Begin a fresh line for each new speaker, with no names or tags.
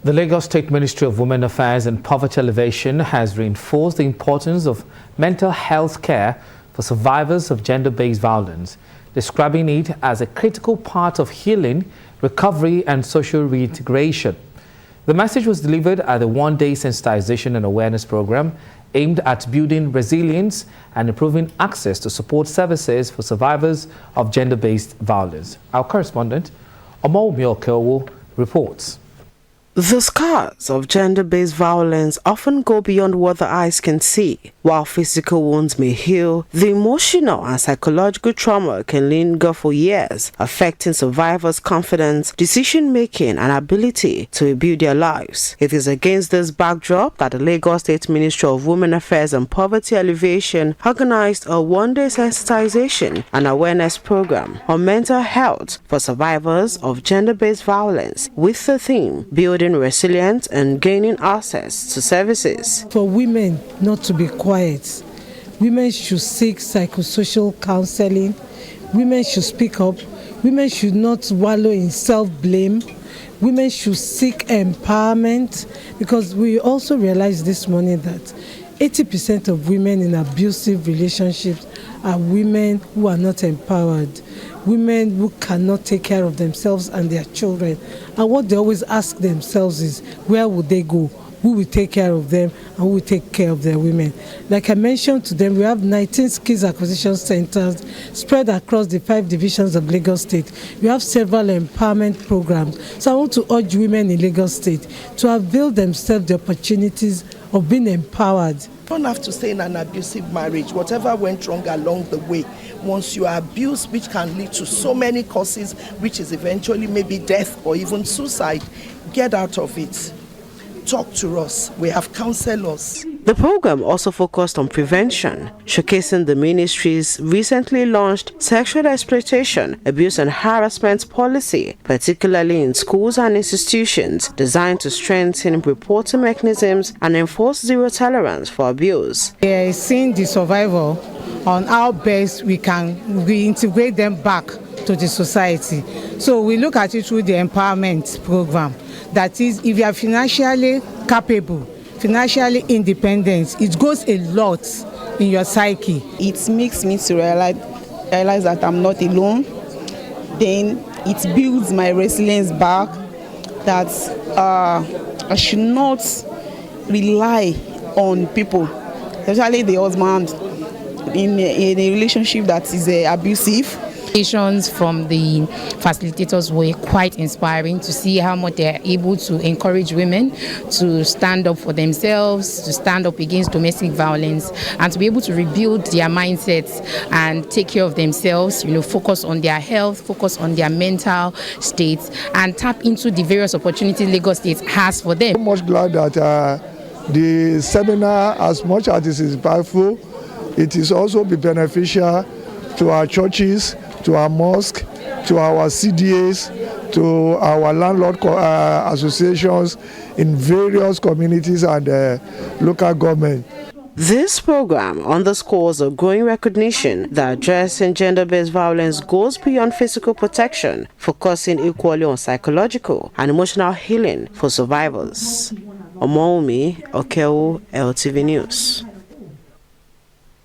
The Lagos State Ministry of Women Affairs and Poverty Alleviation has reinforced the importance of mental health care for survivors of gender-based violence, describing it as a critical part of healing, recovery and social reintegration. The message was delivered at the one-day sensitization and awareness program aimed at building resilience and improving access to support services for survivors of gender-based violence. Our correspondent, Omoumi reports.
The scars of gender-based violence often go beyond what the eyes can see. While physical wounds may heal, the emotional and psychological trauma can linger for years, affecting survivors' confidence, decision-making, and ability to rebuild their lives. It is against this backdrop that the Lagos State Ministry of Women Affairs and Poverty Alleviation organized a one-day sensitization and awareness program on mental health for survivors of gender-based violence, with the theme building resilience and gaining access to services.
For women not to be quiet, women should seek psychosocial counseling, women should speak up, women should not wallow in self-blame, women should seek empowerment, because we also realized this morning that 80% of women in abusive relationships are women who are not empowered, women who cannot take care of themselves and their children. And what they always ask themselves is, where would they go? Who will take care of them and who will take care of their women? Like I mentioned to them, we have 19 skills acquisition centers spread across the 5 divisions of Lagos State. We have several empowerment programs. So I want to urge women in Lagos State to avail themselves the opportunities of being empowered.
You don't have to stay in an abusive marriage. Whatever went wrong along the way, once you are abused, which can lead to so many causes, which is eventually maybe death or even suicide, get out of it. Talk to us. We have counselors.
The program also focused on prevention, showcasing the ministry's recently launched sexual exploitation, abuse and harassment policy, particularly in schools and institutions, designed to strengthen reporting mechanisms and enforce zero tolerance for abuse.
We are seeing the survivor on how best we can reintegrate them back to the society. So we look at it through the empowerment program. That is, if you are financially capable, financially independent, it goes a lot in your psyche.
It makes me to realize that I'm not alone. Then it builds my resilience back, that I should not rely on people, especially the husband in a relationship that is abusive.
From the facilitators were quite inspiring to see how much they are able to encourage women to stand up for themselves, to stand up against domestic violence, and to be able to rebuild their mindsets and take care of themselves, focus on their health, focus on their mental states, and tap into the various opportunities Lagos State has for them.
I'm much glad that the seminar, as much as it is impactful, it is also be beneficial to our churches, to our mosque, to our CDAs, to our landlord associations in various communities and local government.
This program underscores a growing recognition that addressing gender-based violence goes beyond physical protection, focusing equally on psychological and emotional healing for survivors. Omoumi, LTV News.